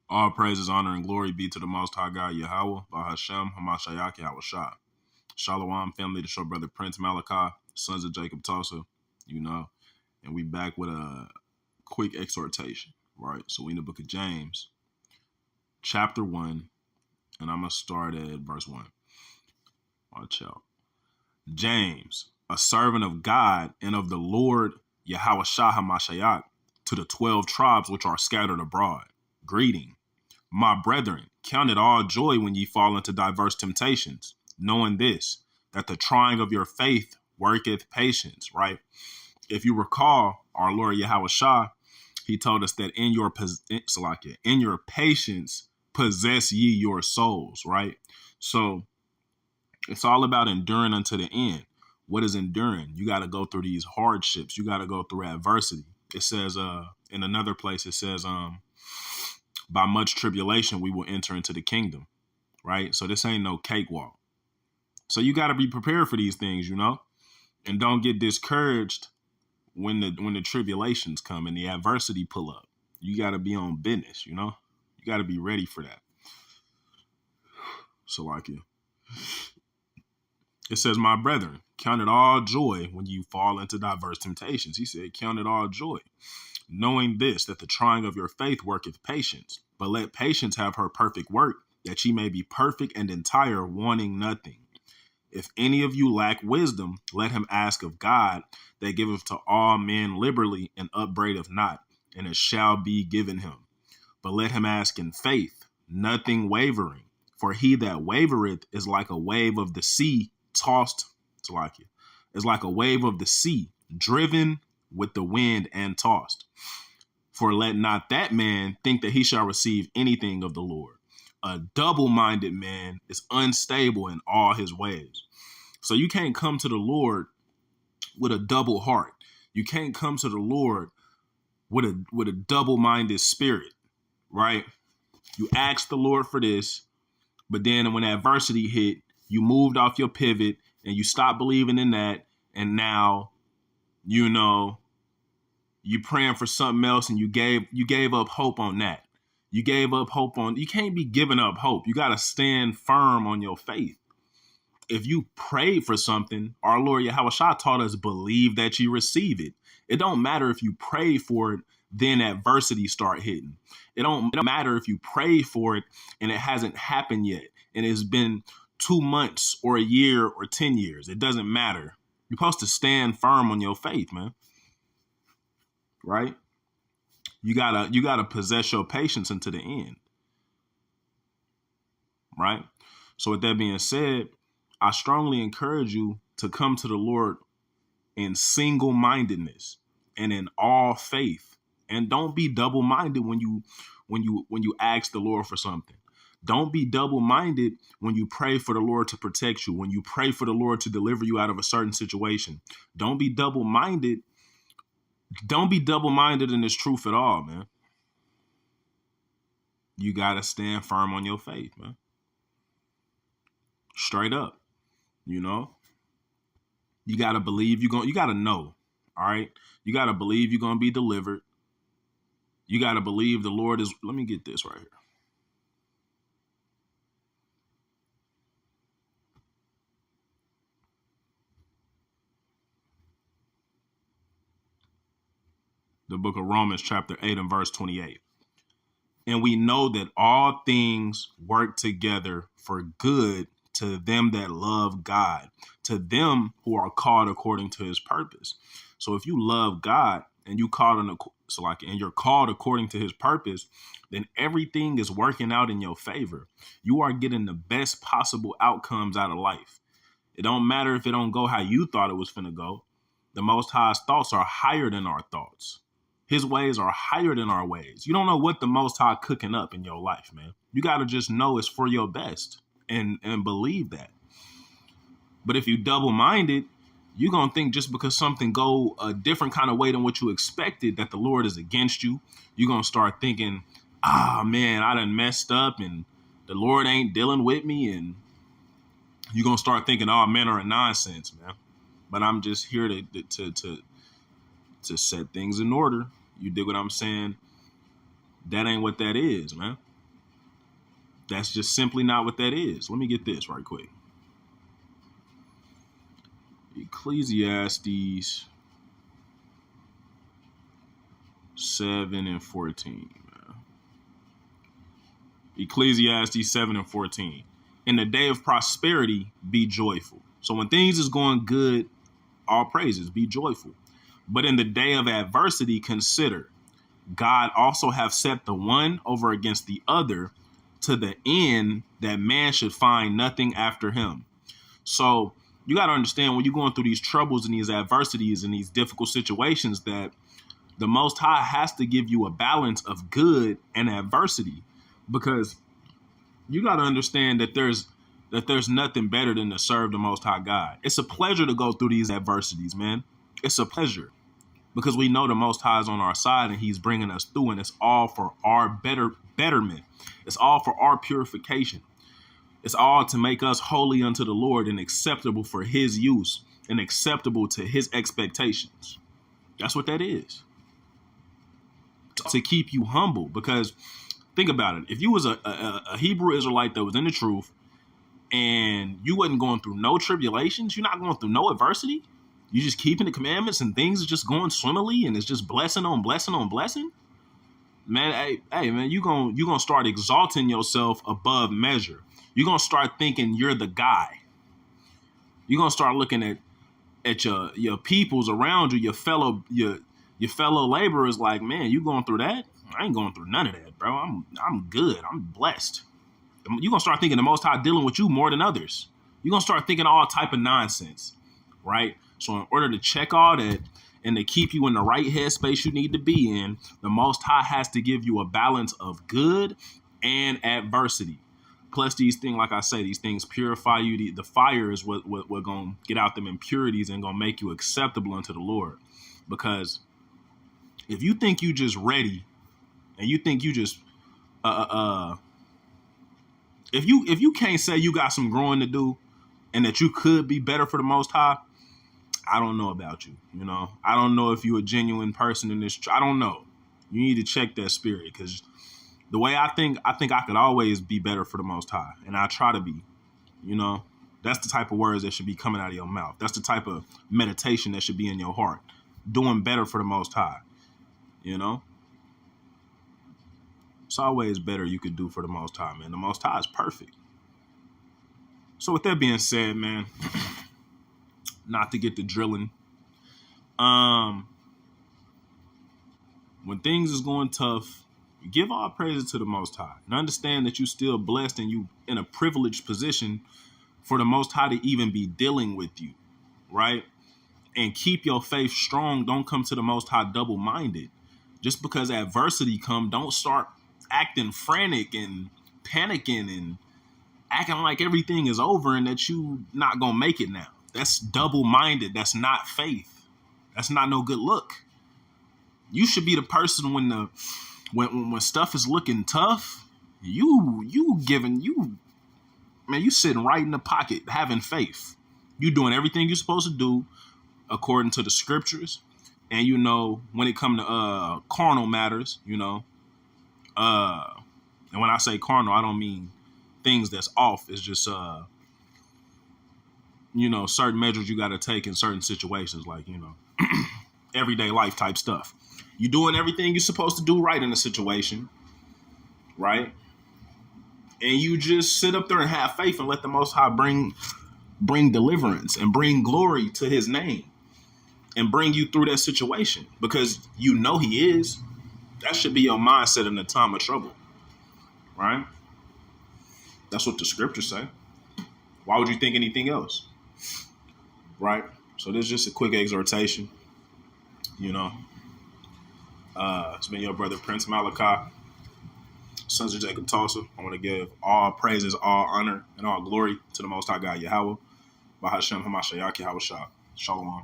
All praises, honor, and glory be to the Most High God, Yahweh, Bahashem, Hamashiach, Yahweh Shah. Shalom, family, to show brother Prince Malachi, sons of Jacob Tulsa, and we back with a quick exhortation, right? So we in the book of James, chapter 1, and I'm going to start at verse 1. Watch out. James, a servant of God and of the Lord, Yahweh Shah Hamashiach, to the 12 tribes which are scattered abroad. Greeting. My brethren, count it all joy when ye fall into diverse temptations, knowing this, that the trying of your faith worketh patience, right? If you recall, our Lord Yahweh Shah, he told us that in your patience possess ye your souls, right? So it's all about enduring unto the end. What is enduring? You got to go through these hardships. You got to go through adversity. It says in another place, it says, by much tribulation, we will enter into the kingdom, right? So this ain't no cakewalk. So you got to be prepared for these things, and don't get discouraged when the tribulations come and the adversity pull up. You got to be on business, you got to be ready for that. So it says, my brethren, count it all joy when you fall into diverse temptations. He said, count it all joy, knowing this, that the trying of your faith worketh patience. But let patience have her perfect work, that ye may be perfect and entire, wanting nothing. If any of you lack wisdom, let him ask of God, that giveth to all men liberally and upbraideth not, and it shall be given him. But let him ask in faith, nothing wavering. For he that wavereth is like a wave of the sea, tossed, is like a wave of the sea, driven with the wind and tossed. For let not that man think that he shall receive anything of the Lord. A double-minded man is unstable in all his ways. So you can't come to the Lord with a double heart. You can't come to the Lord with a double-minded spirit, right? You asked the Lord for this, but then when adversity hit, you moved off your pivot and you stopped believing in that. And now, you praying for something else and you gave up hope on that. You can't be giving up hope. You got to stand firm on your faith. If you prayed for something, our Lord Yahweh Shah taught us, believe that you receive it. It don't matter if you pray for it, then adversity start hitting. It don't matter if you pray for it and it hasn't happened yet. And it's been 2 months or a year or 10 years. It doesn't matter. You're supposed to stand firm on your faith, man. Right? You gotta possess your patience unto the end. Right? So with that being said, I strongly encourage you to come to the Lord in single-mindedness and in all faith. And don't be double-minded when you ask the Lord for something. Don't be double-minded when you pray for the Lord to protect you, when you pray for the Lord to deliver you out of a certain situation. Don't be double-minded. Don't be double-minded in this truth at all, man. You got to stand firm on your faith, man. Straight up, You got to believe you got to know, all right? You got to believe you're going to be delivered. You got to believe the Lord is, let me get this right here. The book of Romans chapter 8 and verse 28. And we know that all things work together for good to them that love God, to them who are called according to his purpose. So if you love God and you're called according to his purpose, then everything is working out in your favor. You are getting the best possible outcomes out of life. It don't matter if it don't go how you thought it was finna go. The Most High's thoughts are higher than our thoughts. His ways are higher than our ways. You don't know what the Most High cooking up in your life, man. You got to just know it's for your best and believe that. But if you double-minded, you're going to think just because something go a different kind of way than what you expected that the Lord is against you. You're going to start thinking, man, I done messed up and the Lord ain't dealing with me. And you're going to start thinking all manner of nonsense, man. But I'm just here to set things in order. You dig what I'm saying? That ain't what that is, man. That's just simply not what that is. Let me get this right quick. Ecclesiastes 7 and 14. Ecclesiastes 7 and 14. In the day of prosperity, be joyful. So when things is going good, all praises, be joyful. But in the day of adversity, consider, God also have set the one over against the other, to the end that man should find nothing after him. So you got to understand, when you're going through these troubles and these adversities and these difficult situations, that the Most High has to give you a balance of good and adversity, because you got to understand that there's nothing better than to serve the Most High God. It's a pleasure to go through these adversities, man. It's a pleasure, because we know the Most High is on our side and he's bringing us through, and it's all for our betterment. It's all for our purification. It's all to make us holy unto the Lord and acceptable for his use and acceptable to his expectations. That's what that is. To keep you humble, because think about it. If you was a Hebrew Israelite that was in the truth and you wasn't going through no tribulations, you're not going through no adversity, you just keeping the commandments and things are just going swimmingly and it's just blessing on blessing on blessing, man, hey man, you gonna start exalting yourself above measure. You're gonna start thinking you're the guy. You're gonna start looking at your peoples around you, your fellow laborers, like, man, you going through that? I ain't going through none of that, bro. I'm good. I'm blessed. You're gonna start thinking the Most High dealing with you more than others. You're gonna start thinking all type of nonsense, right? So in order to check all that and to keep you in the right headspace you need to be in, the Most High has to give you a balance of good and adversity. Plus these things, like I say, these things purify you. The fire is what gonna get out them impurities and gonna make you acceptable unto the Lord. Because if you think you just ready and you think you just if you can't say you got some growing to do and that you could be better for the Most High, I don't know about you. You know, I don't know if you're a genuine person in this. I don't know. You need to check that spirit, because the way I think I could always be better for the Most High, and I try to be. You know, that's the type of words that should be coming out of your mouth. That's the type of meditation that should be in your heart. Doing better for the Most High. You know, it's always better you could do for the Most High, man. The Most High is perfect. So with that being said, man, not to get the drilling. When things is going tough, give all praises to the Most High and understand that you still blessed and you in a privileged position for the Most High to even be dealing with you, right? And keep your faith strong. Don't come to the Most High double-minded. Just because adversity come, don't start acting frantic and panicking and acting like everything is over and that you not gonna make it now. That's double-minded. That's not faith. That's not no good look. You should be the person when stuff is looking tough, you sitting right in the pocket having faith. You doing everything you're supposed to do according to the scriptures. And you know, when it come to carnal matters, you know, and when I say carnal, I don't mean things that's off. It's just you know, certain measures you got to take in certain situations, like, you know, everyday life type stuff. You doing everything you're supposed to do right in a situation, right? And you just sit up there and have faith and let the Most High bring deliverance and bring glory to his name and bring you through that situation, because you know he is. That should be your mindset in a time of trouble, right? That's what the scriptures say. Why would you think anything else? Right? So this is just a quick exhortation. You know, it's been your brother Prince Malachi, sons of Jacob Tulsa. I want to give all praises, all honor, and all glory to the Most High God Yahweh. Bahashem Hamashiach Yahweh Shah. Shalom.